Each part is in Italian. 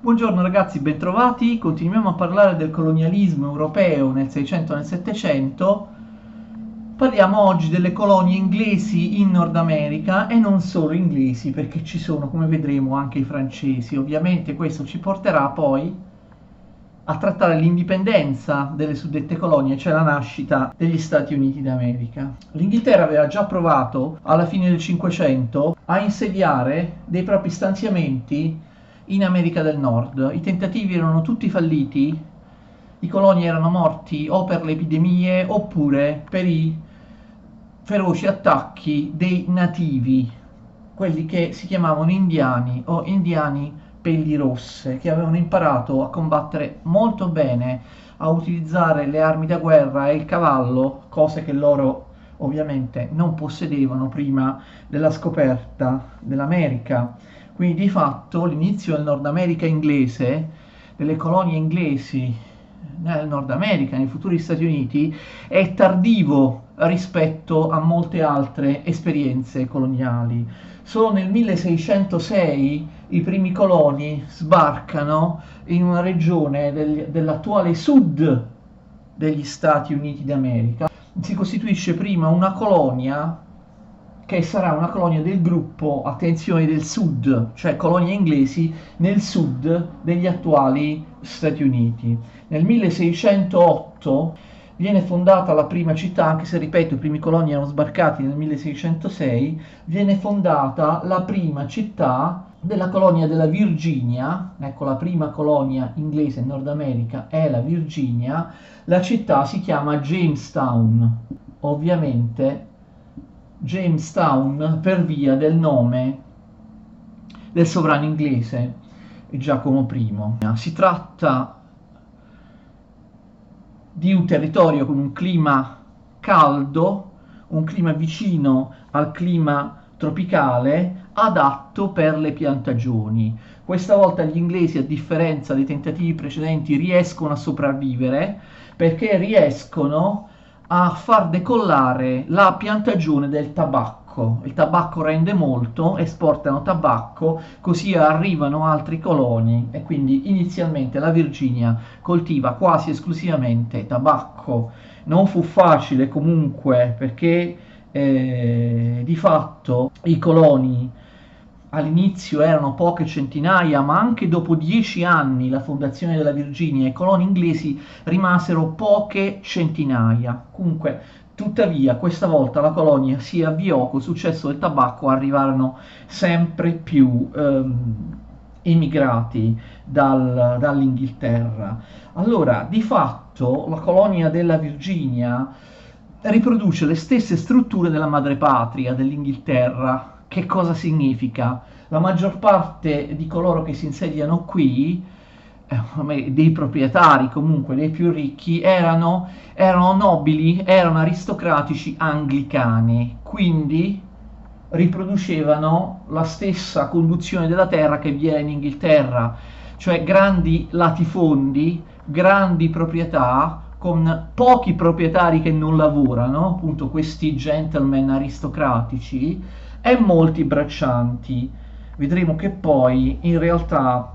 Buongiorno ragazzi, bentrovati. Continuiamo a parlare del colonialismo europeo nel 600 e nel 700. Parliamo oggi delle colonie inglesi in Nord America e non solo inglesi, perché ci sono, come vedremo, anche i francesi. Ovviamente questo ci porterà poi a trattare l'indipendenza delle suddette colonie, cioè la nascita degli Stati Uniti d'America. L'Inghilterra aveva già provato alla fine del 500 a insediare dei propri stanziamenti in America del Nord. I tentativi erano tutti falliti, i coloni erano morti o per le epidemie oppure per i feroci attacchi dei nativi, quelli che si chiamavano indiani o indiani pelli rosse, che avevano imparato a combattere molto bene, a utilizzare le armi da guerra e il cavallo, cose che loro ovviamente non possedevano prima della scoperta dell'America. Quindi di fatto l'inizio del Nord America inglese, delle colonie inglesi nel Nord America, nei futuri Stati Uniti, è tardivo rispetto a molte altre esperienze coloniali. Solo nel 1606 i primi coloni sbarcano in una regione dell'attuale sud degli Stati Uniti d'America. Si costituisce prima una colonia che sarà una colonia del gruppo, attenzione, del sud, cioè colonie inglesi nel sud degli attuali Stati Uniti. Nel 1608 viene fondata la prima città, anche se ripeto i primi coloni erano sbarcati nel 1606, viene fondata la prima città della colonia della Virginia. Ecco, la prima colonia inglese in Nord America è la Virginia. La città si chiama Jamestown, ovviamente Jamestown per via del nome del sovrano inglese Giacomo I. Si tratta di un territorio con un clima caldo, un clima vicino al clima tropicale, adatto per le piantagioni. Questa volta gli inglesi, a differenza dei tentativi precedenti, riescono a sopravvivere perché riescono a far decollare la piantagione del tabacco. Il tabacco rende molto, esportano tabacco, così arrivano altri coloni e quindi inizialmente la Virginia coltiva quasi esclusivamente tabacco. Non fu facile comunque perché di fatto i coloni all'inizio erano poche centinaia, ma anche dopo 10 anni la fondazione della Virginia, i coloni inglesi rimasero poche centinaia. Comunque, tuttavia, questa volta la colonia si avviò, col successo del tabacco arrivarono sempre più emigrati dall'Inghilterra. Allora, di fatto, la colonia della Virginia riproduce le stesse strutture della madrepatria dell'Inghilterra. Che cosa significa? La maggior parte di coloro che si insediano qui, dei proprietari comunque, dei più ricchi, erano nobili, erano aristocratici anglicani, quindi riproducevano la stessa conduzione della terra che vi era in Inghilterra, cioè grandi latifondi, grandi proprietà, con pochi proprietari che non lavorano, appunto questi gentleman aristocratici, e molti braccianti. Vedremo che poi in realtà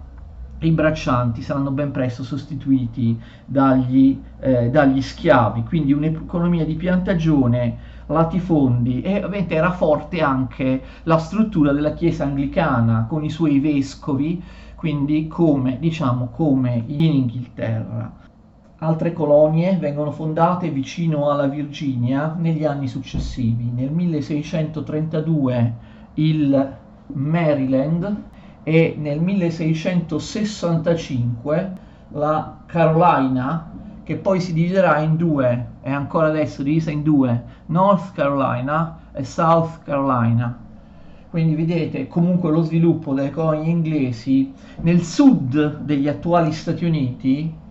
i braccianti saranno ben presto sostituiti dagli schiavi, quindi un'economia di piantagione, latifondi, e ovviamente era forte anche la struttura della Chiesa anglicana con i suoi vescovi, quindi come in Inghilterra. Altre colonie vengono fondate vicino alla Virginia negli anni successivi. Nel 1632 il Maryland e nel 1665 la Carolina, che poi si dividerà in due, è ancora adesso divisa in due, North Carolina e South Carolina. Quindi vedete comunque lo sviluppo delle colonie inglesi nel sud degli attuali Stati Uniti,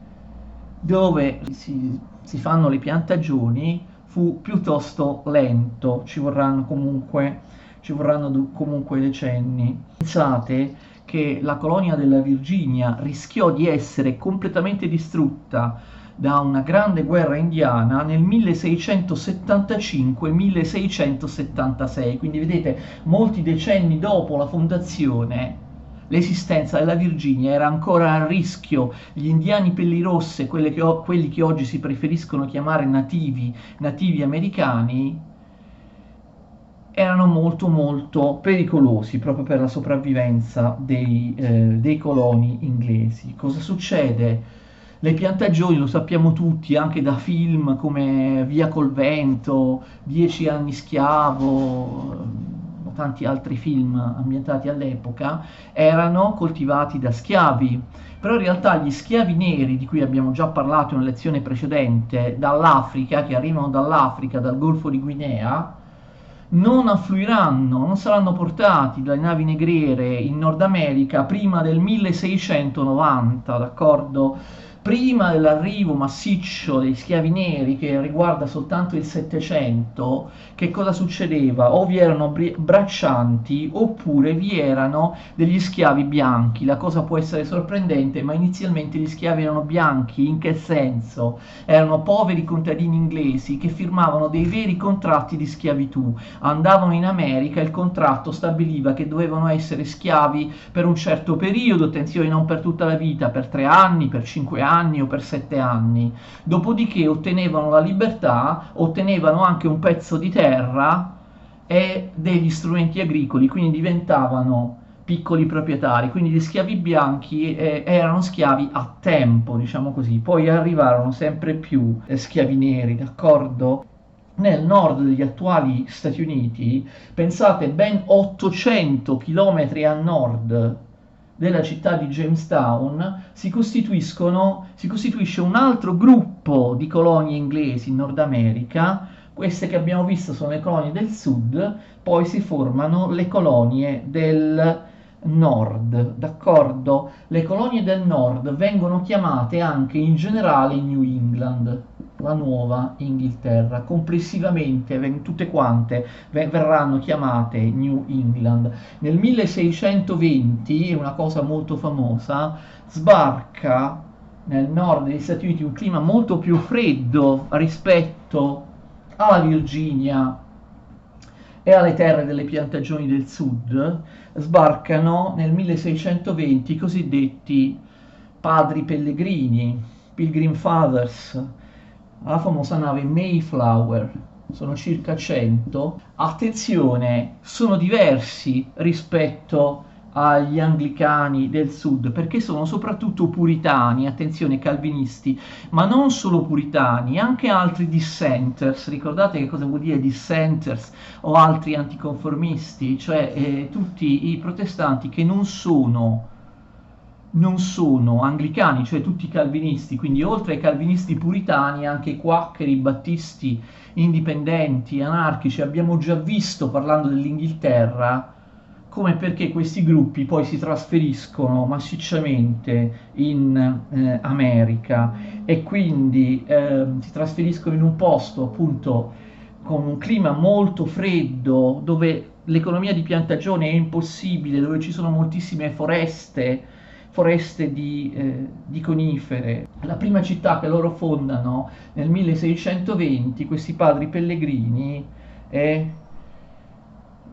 dove si fanno le piantagioni, fu piuttosto lento, ci vorranno comunque decenni. Pensate che la colonia della Virginia rischiò di essere completamente distrutta da una grande guerra indiana nel 1675-1676, quindi vedete molti decenni dopo la fondazione l'esistenza della Virginia era ancora a rischio. Gli indiani pellirosse, quelli che oggi si preferiscono chiamare nativi americani, erano molto molto pericolosi proprio per la sopravvivenza dei coloni inglesi. Cosa succede? Le piantagioni, lo sappiamo tutti anche da film come Via col vento, 10 anni schiavo, tanti altri film ambientati all'epoca, erano coltivati da schiavi. Però in realtà gli schiavi neri, di cui abbiamo già parlato in una lezione precedente, dall'Africa, che arrivano dall'Africa, dal Golfo di Guinea, non affluiranno, non saranno portati dalle navi negriere in Nord America prima del 1690, d'accordo? Prima dell'arrivo massiccio dei schiavi neri, che riguarda soltanto il Settecento, che cosa succedeva? O vi erano braccianti oppure vi erano degli schiavi bianchi. La cosa può essere sorprendente, ma inizialmente gli schiavi erano bianchi. In che senso? Erano poveri contadini inglesi che firmavano dei veri contratti di schiavitù. Andavano in America, il contratto stabiliva che dovevano essere schiavi per un certo periodo, attenzione, non per tutta la vita, per 3 anni, per 5 anni o per 7 anni. Dopodiché ottenevano la libertà, ottenevano anche un pezzo di terra e degli strumenti agricoli, quindi diventavano piccoli proprietari. Quindi gli schiavi bianchi erano schiavi a tempo, diciamo così. Poi arrivarono sempre più schiavi neri, d'accordo? Nel nord degli attuali Stati Uniti, pensate, ben 800 km a nord della città di Jamestown si costituisce un altro gruppo di colonie inglesi in Nord America. Queste che abbiamo visto sono le colonie del sud, poi si formano le colonie del nord, d'accordo? Le colonie del nord vengono chiamate anche in generale New England, la nuova Inghilterra. Complessivamente tutte quante verranno chiamate New England. Nel 1620, una cosa molto famosa, sbarca nel nord degli Stati Uniti un clima molto più freddo rispetto alla Virginia e alle terre delle piantagioni del sud. Sbarcano nel 1620 i cosiddetti padri pellegrini, Pilgrim Fathers, la famosa nave Mayflower. Sono circa 100. Attenzione, sono diversi rispetto agli anglicani del sud, perché sono soprattutto puritani, attenzione, calvinisti, ma non solo puritani, anche altri dissenters. Ricordate che cosa vuol dire dissenters o altri anticonformisti, cioè tutti i protestanti che non sono anglicani, cioè tutti calvinisti. Quindi oltre ai calvinisti puritani anche i quaccheri, battisti, indipendenti, anarchici. Abbiamo già visto, parlando dell'Inghilterra, come e perché questi gruppi poi si trasferiscono massicciamente in America e quindi si trasferiscono in un posto appunto con un clima molto freddo, dove l'economia di piantagione è impossibile, dove ci sono moltissime foreste di conifere. La prima città che loro fondano nel 1620, questi padri pellegrini, è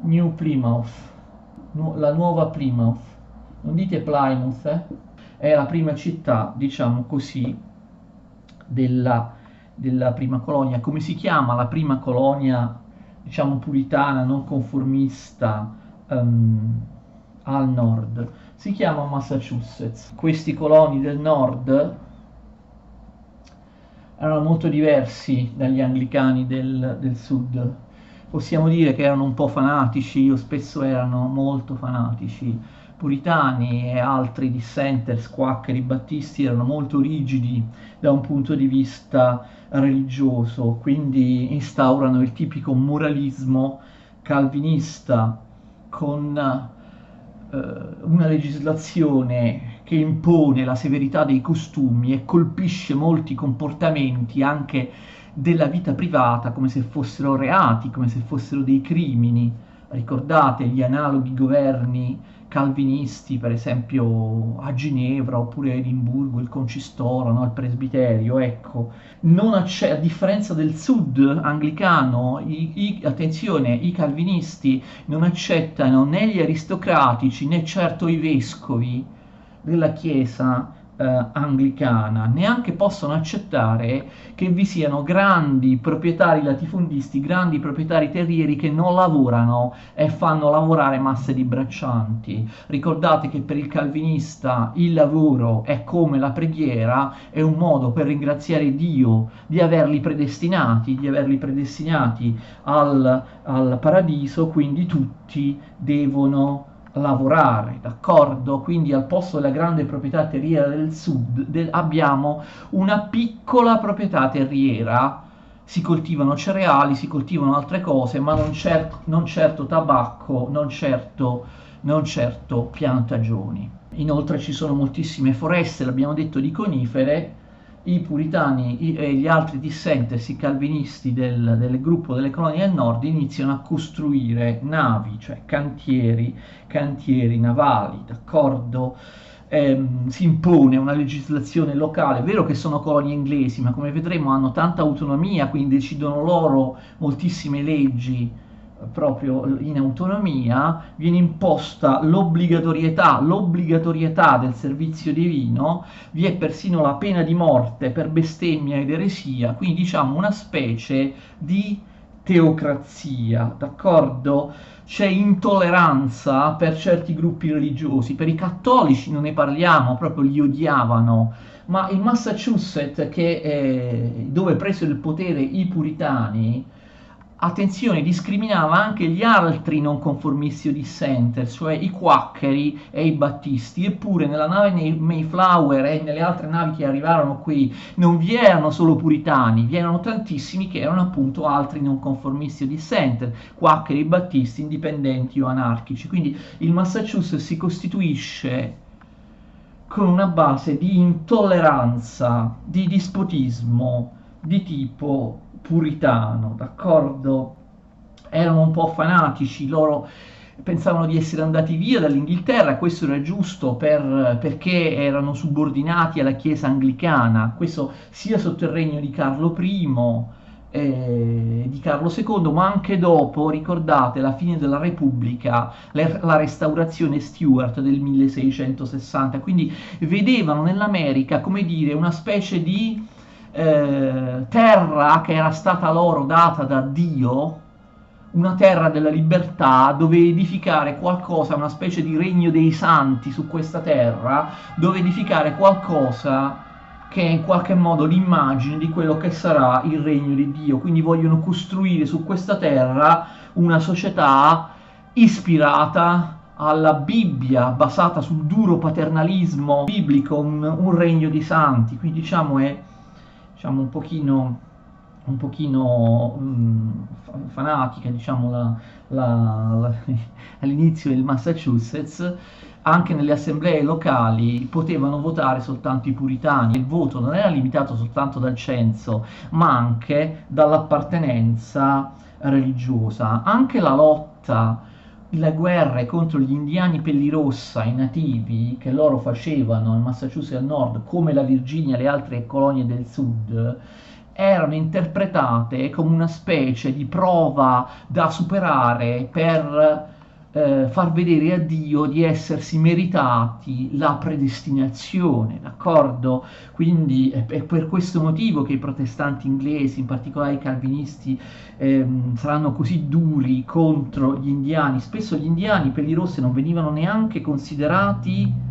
New Plymouth, la nuova Plymouth. Non dite Plymouth, è la prima città, diciamo così, della prima colonia. Come si chiama la prima colonia, diciamo, puritana, non conformista al nord? Si chiama Massachusetts. Questi coloni del nord erano molto diversi dagli anglicani del sud. Possiamo dire che erano un po' fanatici, o spesso erano molto fanatici. Puritani e altri dissenters, quaccheri, battisti erano molto rigidi da un punto di vista religioso, quindi instaurano il tipico moralismo calvinista con una legislazione che impone la severità dei costumi e colpisce molti comportamenti anche della vita privata come se fossero reati, come se fossero dei crimini. Ricordate gli analoghi governi calvinisti, per esempio a Ginevra oppure a Edimburgo, il concistoro, no? Il presbiterio, ecco, a differenza del sud anglicano, attenzione, i calvinisti non accettano né gli aristocratici né certo i vescovi della Chiesa anglicana, neanche possono accettare che vi siano grandi proprietari latifondisti, grandi proprietari terrieri che non lavorano e fanno lavorare masse di braccianti. Ricordate che per il calvinista il lavoro è come la preghiera, è un modo per ringraziare Dio di averli predestinati, al paradiso, quindi tutti devono lavorare, d'accordo? Quindi al posto della grande proprietà terriera del sud abbiamo una piccola proprietà terriera, si coltivano cereali, si coltivano altre cose, ma non certo tabacco, non certo piantagioni. Inoltre ci sono moltissime foreste, l'abbiamo detto, di conifere. I puritani e gli altri dissenters calvinisti del gruppo delle colonie del nord iniziano a costruire navi, cioè cantieri navali, d'accordo? Si impone una legislazione locale, è vero che sono colonie inglesi, ma come vedremo hanno tanta autonomia, quindi decidono loro moltissime leggi proprio in autonomia, viene imposta l'obbligatorietà del servizio divino, vi è persino la pena di morte per bestemmia ed eresia, quindi diciamo una specie di teocrazia, d'accordo? C'è intolleranza per certi gruppi religiosi, per i cattolici non ne parliamo, proprio li odiavano, ma il Massachusetts, dove presero il potere i puritani, attenzione, discriminava anche gli altri non conformisti o dissenters, cioè i quaccheri e i battisti, eppure nella nave Mayflower e nelle altre navi che arrivarono qui non vi erano solo puritani, vi erano tantissimi che erano appunto altri non conformisti o dissenters, quaccheri, battisti, indipendenti o anarchici. Quindi il Massachusetts si costituisce con una base di intolleranza, di dispotismo di tipo puritano, d'accordo? Erano un po' fanatici, loro pensavano di essere andati via dall'Inghilterra, questo era giusto perché erano subordinati alla Chiesa anglicana, questo sia sotto il regno di Carlo I, di Carlo II, ma anche dopo, ricordate, la fine della Repubblica, la restaurazione Stuart del 1660, quindi vedevano nell'America, come dire, una specie di terra che era stata loro data da Dio, una terra della libertà, dove edificare qualcosa, una specie di regno dei santi su questa terra, dove edificare qualcosa che è in qualche modo l'immagine di quello che sarà il regno di Dio. Quindi vogliono costruire su questa terra una società ispirata alla Bibbia, basata sul duro paternalismo biblico, un regno di santi. Quindi diciamo è un pochino fanatica, diciamo, all'inizio del Massachusetts. Anche nelle assemblee locali potevano votare soltanto i puritani. Il voto non era limitato soltanto dal censo, ma anche dall'appartenenza religiosa. Anche la lotta, le guerre contro gli indiani pellirossa, i nativi, che loro facevano nel Massachusetts al nord, come la Virginia e le altre colonie del sud, erano interpretate come una specie di prova da superare per far vedere a Dio di essersi meritati la predestinazione, d'accordo? Quindi è per questo motivo che i protestanti inglesi, in particolare i calvinisti, saranno così duri contro gli indiani. Spesso gli indiani pellirosse non venivano neanche considerati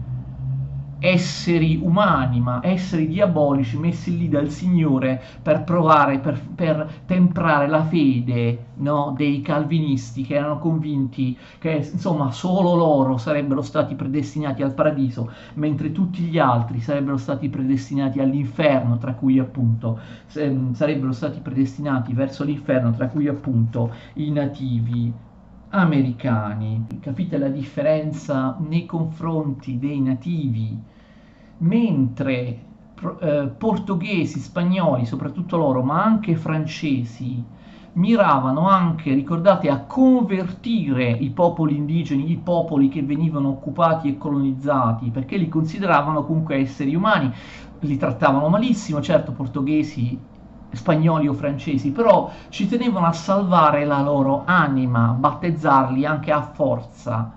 esseri umani, ma esseri diabolici messi lì dal Signore per provare, per temprare la fede, no, dei calvinisti, che erano convinti che insomma solo loro sarebbero stati predestinati al paradiso, mentre tutti gli altri sarebbero stati predestinati all'inferno, tra cui appunto sarebbero stati predestinati verso l'inferno, tra cui appunto i nativi americani. Capite la differenza nei confronti dei nativi? Mentre portoghesi, spagnoli, soprattutto loro, ma anche francesi, miravano anche, ricordate, a convertire i popoli indigeni, i popoli che venivano occupati e colonizzati, perché li consideravano comunque esseri umani, li trattavano malissimo, certo, portoghesi, spagnoli o francesi, però ci tenevano a salvare la loro anima, a battezzarli anche a forza,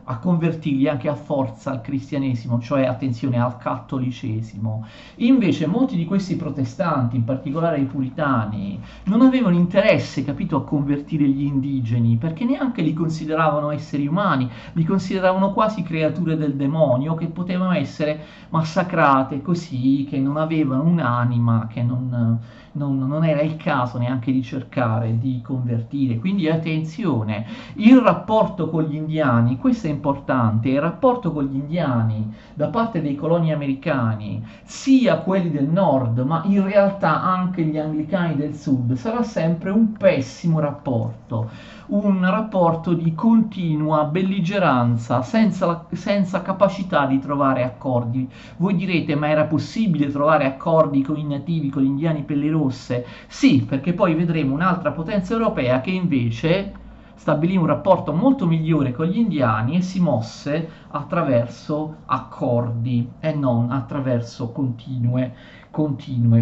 a convertirli anche a forza al cristianesimo, cioè attenzione al cattolicesimo. Invece molti di questi protestanti, in particolare i puritani, non avevano interesse, capito, a convertire gli indigeni, perché neanche li consideravano esseri umani, li consideravano quasi creature del demonio che potevano essere massacrate così, che non avevano un'anima, che non era il caso neanche di cercare di convertire. Quindi attenzione, il rapporto con gli indiani, questo è importante, il rapporto con gli indiani da parte dei coloni americani, sia quelli del nord, ma in realtà anche gli anglicani del sud, sarà sempre un pessimo rapporto, un rapporto di continua belligeranza, senza capacità di trovare accordi. Voi direte, ma era possibile trovare accordi con i nativi, con gli indiani pelle rosse? Sì, perché poi vedremo un'altra potenza europea che invece stabilì un rapporto molto migliore con gli indiani e si mosse attraverso accordi e non attraverso continue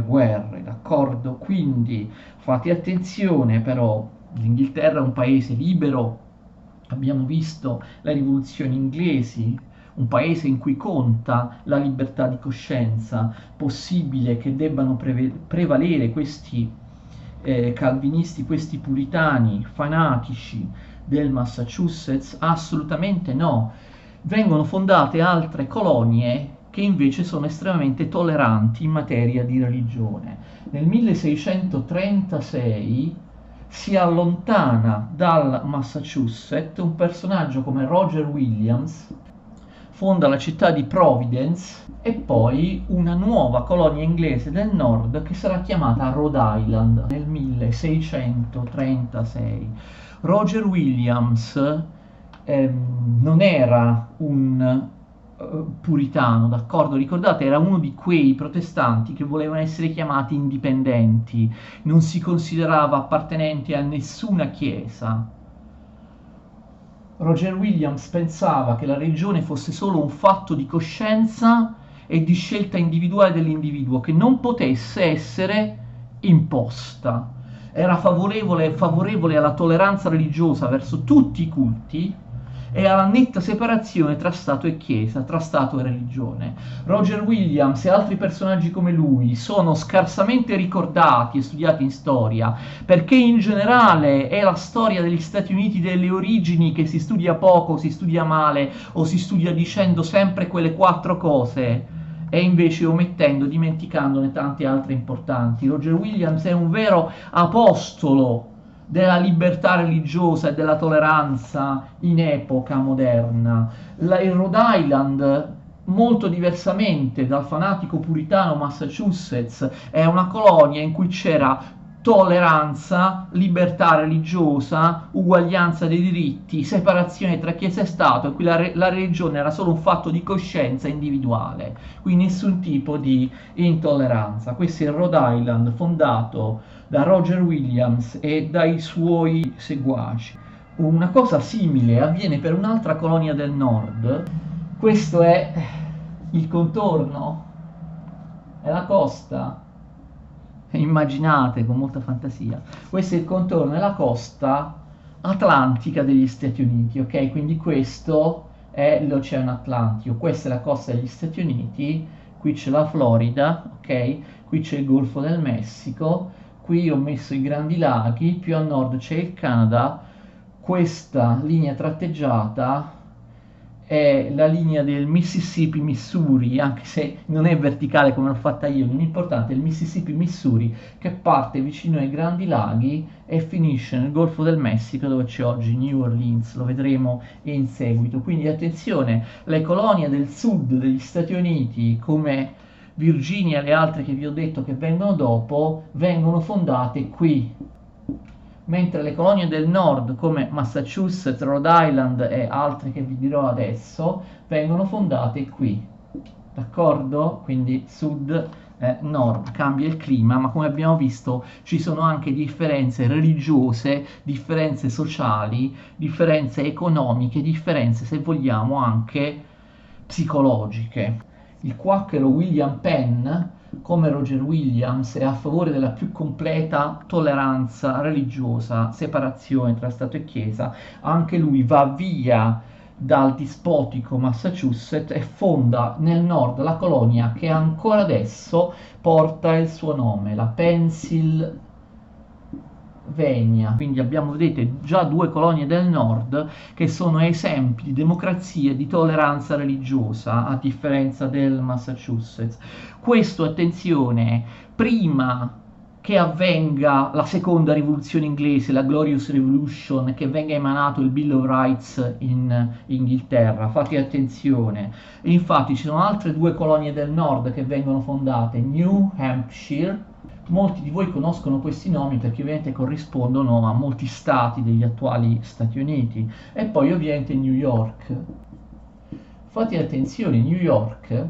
guerre, d'accordo? Quindi fate attenzione però, l'Inghilterra è un paese libero, abbiamo visto le rivoluzioni inglesi, un paese in cui conta la libertà di coscienza, possibile che debbano prevalere questi calvinisti, questi puritani fanatici del Massachusetts? Assolutamente no. Vengono fondate altre colonie che invece sono estremamente tolleranti in materia di religione. Nel 1636 si allontana dal Massachusetts un personaggio come Roger Williams, fonda la città di Providence e poi una nuova colonia inglese del nord che sarà chiamata Rhode Island nel 1636. Roger Williams non era un puritano, d'accordo? Ricordate, era uno di quei protestanti che volevano essere chiamati indipendenti, non si considerava appartenente a nessuna chiesa. Roger Williams pensava che la religione fosse solo un fatto di coscienza e di scelta individuale dell'individuo, che non potesse essere imposta. Era favorevole alla tolleranza religiosa verso tutti i culti e alla netta separazione tra Stato e Chiesa, tra Stato e religione. Roger Williams e altri personaggi come lui sono scarsamente ricordati e studiati in storia, perché in generale è la storia degli Stati Uniti delle origini che si studia poco, si studia male o si studia dicendo sempre quelle quattro cose e invece omettendo, dimenticandone tante altre importanti. Roger Williams è un vero apostolo della libertà religiosa e della tolleranza in epoca moderna. Il Rhode Island, molto diversamente dal fanatico puritano Massachusetts, è una colonia in cui c'era tolleranza, libertà religiosa, uguaglianza dei diritti, separazione tra Chiesa e Stato, e qui la religione era solo un fatto di coscienza individuale, quindi nessun tipo di intolleranza. Questo è il Rhode Island fondato da Roger Williams e dai suoi seguaci. Una cosa simile avviene per un'altra colonia del nord. Questo è il contorno, è la costa. Immaginate con molta fantasia. Questo è il contorno, è la costa atlantica degli Stati Uniti, ok? Quindi questo è l'Oceano Atlantico, questa è la costa degli Stati Uniti, qui c'è la Florida, ok? Qui c'è il Golfo del Messico, qui ho messo i Grandi Laghi, più a nord c'è il Canada, questa linea tratteggiata è la linea del Mississippi-Missouri, anche se non è verticale come l'ho fatta io, non è importante, è il Mississippi-Missouri che parte vicino ai Grandi Laghi e finisce nel Golfo del Messico dove c'è oggi New Orleans, lo vedremo in seguito. Quindi attenzione, le colonie del sud degli Stati Uniti come Virginia e le altre che vi ho detto che vengono dopo, vengono fondate qui, mentre le colonie del nord come Massachusetts, Rhode Island e altre che vi dirò adesso vengono fondate qui, d'accordo? Quindi sud nord cambia il clima, ma come abbiamo visto ci sono anche differenze religiose, differenze sociali, differenze economiche, differenze, se vogliamo, anche psicologiche. Il quacchero William Penn, come Roger Williams, è a favore della più completa tolleranza religiosa, separazione tra Stato e Chiesa. Anche lui va via dal dispotico Massachusetts e fonda nel nord la colonia che ancora adesso porta il suo nome, la Pennsylvania. Quindi abbiamo, vedete, già due colonie del nord che sono esempi di democrazia e di tolleranza religiosa, a differenza del Massachusetts. Questo, attenzione, prima che avvenga la seconda rivoluzione inglese, la Glorious Revolution, che venga emanato il Bill of Rights in Inghilterra. Fate attenzione. E infatti ci sono altre due colonie del nord che vengono fondate, New Hampshire. Molti di voi conoscono questi nomi perché ovviamente corrispondono a molti stati degli attuali Stati Uniti, e poi ovviamente New York. Fate attenzione, New York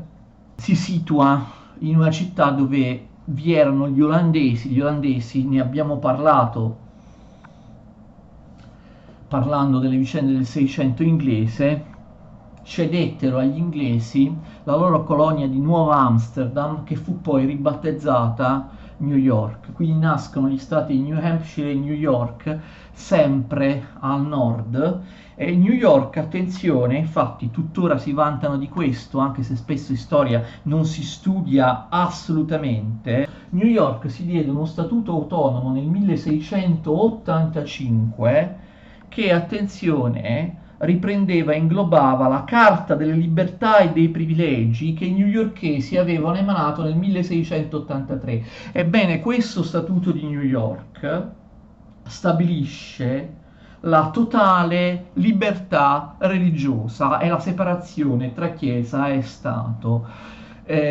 si situa in una città dove vi erano gli olandesi, ne abbiamo parlato parlando delle vicende del Seicento inglese, cedettero agli inglesi la loro colonia di Nuova Amsterdam, che fu poi ribattezzata New York. Quindi nascono gli stati di New Hampshire e New York, sempre al nord. E New York, attenzione, infatti tuttora si vantano di questo, anche se spesso in storia non si studia assolutamente. New York si diede uno statuto autonomo nel 1685 che, attenzione, riprendeva e inglobava la Carta delle libertà e dei privilegi che i newyorkesi avevano emanato nel 1683. Ebbene, questo statuto di New York stabilisce la totale libertà religiosa e la separazione tra Chiesa e Stato.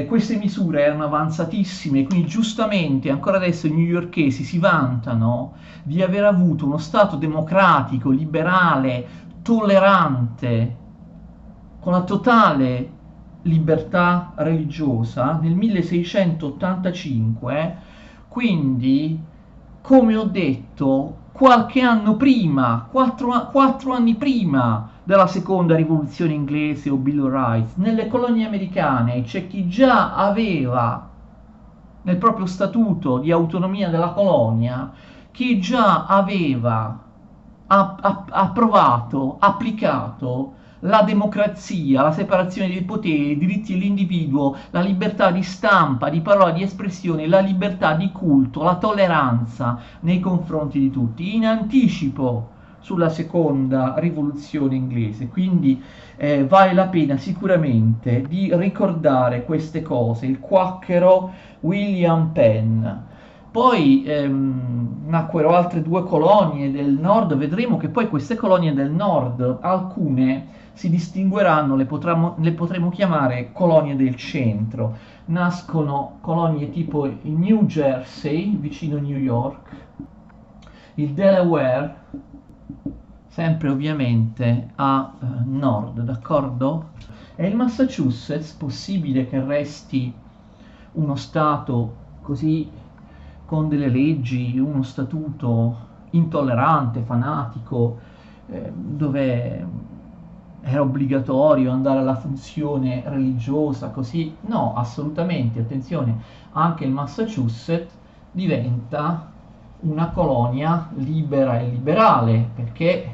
Queste misure erano avanzatissime, quindi giustamente ancora adesso i newyorkesi si vantano di aver avuto uno Stato democratico, liberale, tollerante, con la totale libertà religiosa nel 1685. Quindi, come ho detto, qualche anno prima, quattro anni prima della seconda rivoluzione inglese o Bill of Rights, nelle colonie americane c'è chi già aveva nel proprio statuto di autonomia della colonia, chi già aveva approvato, applicato la democrazia, la separazione dei poteri, i diritti dell'individuo, la libertà di stampa, di parola, di espressione, la libertà di culto, la tolleranza nei confronti di tutti, in anticipo sulla seconda rivoluzione inglese. Quindi vale la pena sicuramente di ricordare queste cose. Il quacchero William Penn. Poi nacquero altre due colonie del nord. Vedremo che poi queste colonie del nord, alcune si distingueranno, le potremo chiamare colonie del centro. Nascono colonie tipo il New Jersey, vicino New York, il Delaware, sempre ovviamente a nord, d'accordo? E il Massachusetts, possibile che resti uno stato così, con delle leggi, uno statuto intollerante, fanatico, dove era obbligatorio andare alla funzione religiosa, così? No, assolutamente, attenzione, anche il Massachusetts diventa una colonia libera e liberale, perché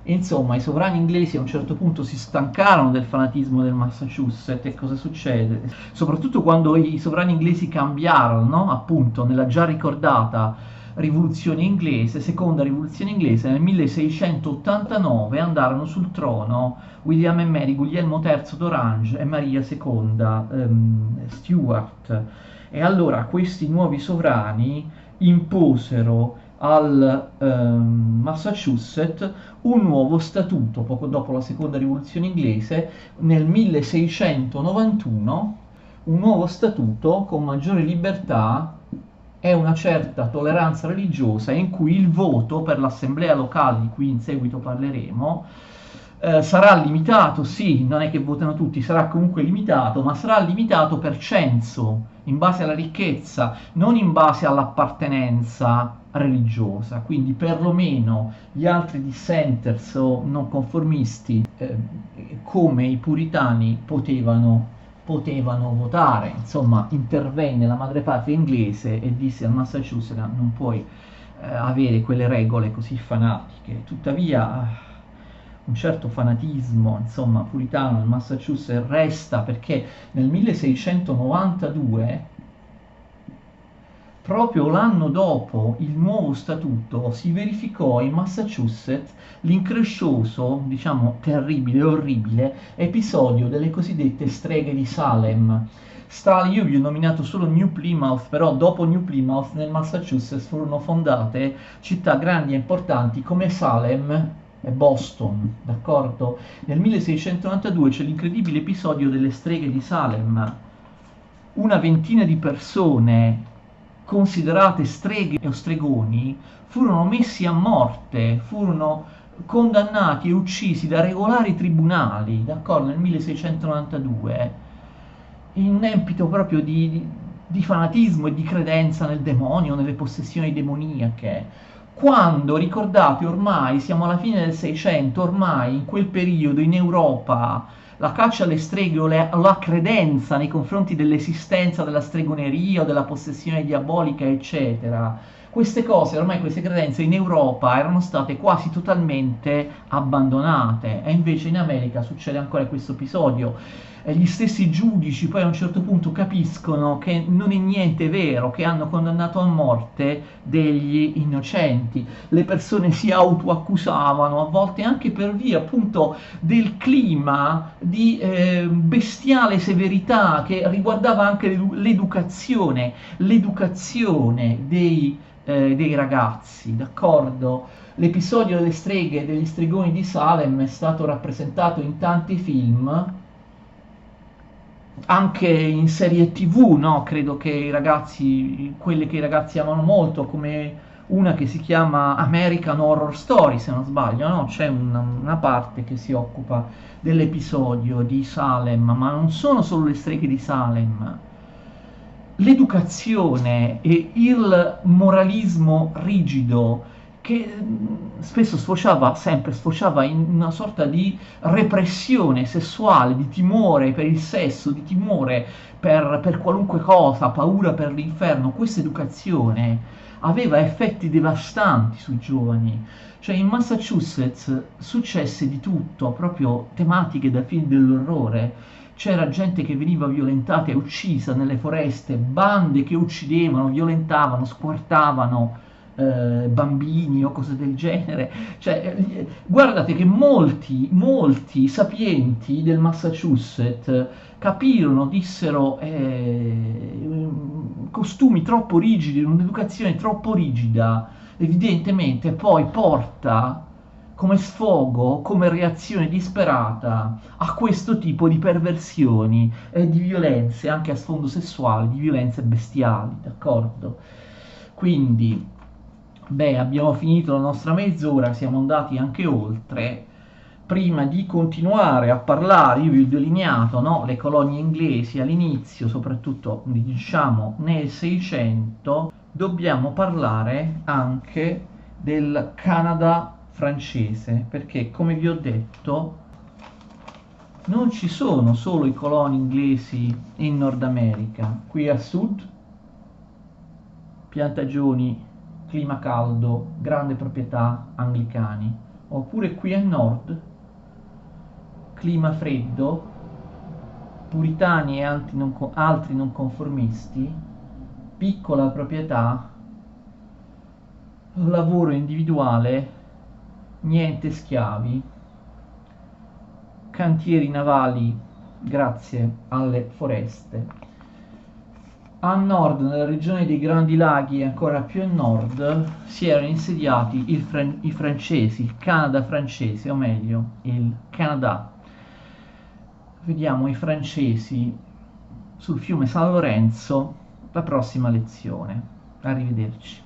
insomma i sovrani inglesi a un certo punto si stancarono del fanatismo del Massachusetts. E cosa succede? Soprattutto quando i sovrani inglesi cambiarono, no? Appunto nella già ricordata rivoluzione inglese, seconda rivoluzione inglese, nel 1689 andarono sul trono William e Mary, Guglielmo III d'Orange e Maria II Stuart. E allora questi nuovi sovrani imposero al Massachusetts un nuovo statuto poco dopo la seconda rivoluzione inglese, nel 1691, un nuovo statuto con maggiore libertà e una certa tolleranza religiosa, in cui il voto per l'assemblea locale, di cui in seguito parleremo, Sarà limitato, sì, non è che votano tutti, sarà comunque limitato, ma sarà limitato per censo, in base alla ricchezza, non in base all'appartenenza religiosa. Quindi perlomeno gli altri dissenters o non conformisti, come i puritani, potevano votare. Insomma, intervenne la madrepatria inglese e disse al Massachusetts: non puoi avere quelle regole così fanatiche. Tuttavia un certo fanatismo, insomma, puritano nel Massachusetts resta, perché nel 1692, proprio l'anno dopo il nuovo statuto, si verificò in Massachusetts l'increscioso, diciamo terribile, orribile episodio delle cosiddette streghe di Salem. Io vi ho nominato solo New Plymouth, però dopo New Plymouth nel Massachusetts furono fondate città grandi e importanti come Salem e Boston, d'accordo? Nel 1692 c'è l'incredibile episodio delle streghe di Salem. Una ventina di persone considerate streghe o stregoni furono messi a morte, furono condannati e uccisi da regolari tribunali, d'accordo, nel 1692, in un empito proprio di fanatismo e di credenza nel demonio, nelle possessioni demoniache. Quando, ricordate, ormai siamo alla fine del 600, ormai in quel periodo in Europa la caccia alle streghe o la credenza nei confronti dell'esistenza della stregoneria o della possessione diabolica, eccetera, queste cose, ormai queste credenze in Europa erano state quasi totalmente abbandonate, e invece in America succede ancora questo episodio. E gli stessi giudici poi a un certo punto capiscono che non è niente vero, che hanno condannato a morte degli innocenti. Le persone si autoaccusavano, a volte anche per via appunto del clima di bestiale severità che riguardava anche l'educazione dei ragazzi, d'accordo? L'episodio delle streghe e degli stregoni di Salem è stato rappresentato in tanti film, anche in serie TV, no? Credo che quelle che i ragazzi amano molto, come una che si chiama American Horror Story, se non sbaglio, no? C'è una parte che si occupa dell'episodio di Salem, ma non sono solo le streghe di Salem. L'educazione e il moralismo rigido che spesso sfociava in una sorta di repressione sessuale, di timore per il sesso, di timore per qualunque cosa, paura per l'inferno. Questa educazione aveva effetti devastanti sui giovani. Cioè in Massachusetts successe di tutto, proprio tematiche da film dell'orrore. C'era gente che veniva violentata e uccisa nelle foreste, bande che uccidevano, violentavano, squartavano bambini o cose del genere. Cioè, guardate che molti sapienti del Massachusetts capirono, dissero costumi troppo rigidi, un'educazione troppo rigida, evidentemente poi porta come sfogo, come reazione disperata a questo tipo di perversioni e di violenze, anche a sfondo sessuale, di violenze bestiali, d'accordo? Quindi, beh, abbiamo finito la nostra mezz'ora, siamo andati anche oltre. Prima di continuare a parlare, io vi ho delineato, no, le colonie inglesi all'inizio, soprattutto diciamo nel 600, dobbiamo parlare anche del Canada francese, perché come vi ho detto non ci sono solo i coloni inglesi in Nord America. Qui a sud piantagioni, clima caldo, grande proprietà anglicani, oppure qui a nord clima freddo, puritani e altri non conformisti, piccola proprietà, lavoro individuale, niente schiavi, cantieri navali grazie alle foreste. A nord, nella regione dei Grandi Laghi e ancora più a nord, si erano insediati i francesi, il Canada francese, o meglio, il Canada. Vediamo i francesi sul fiume San Lorenzo la prossima lezione. Arrivederci.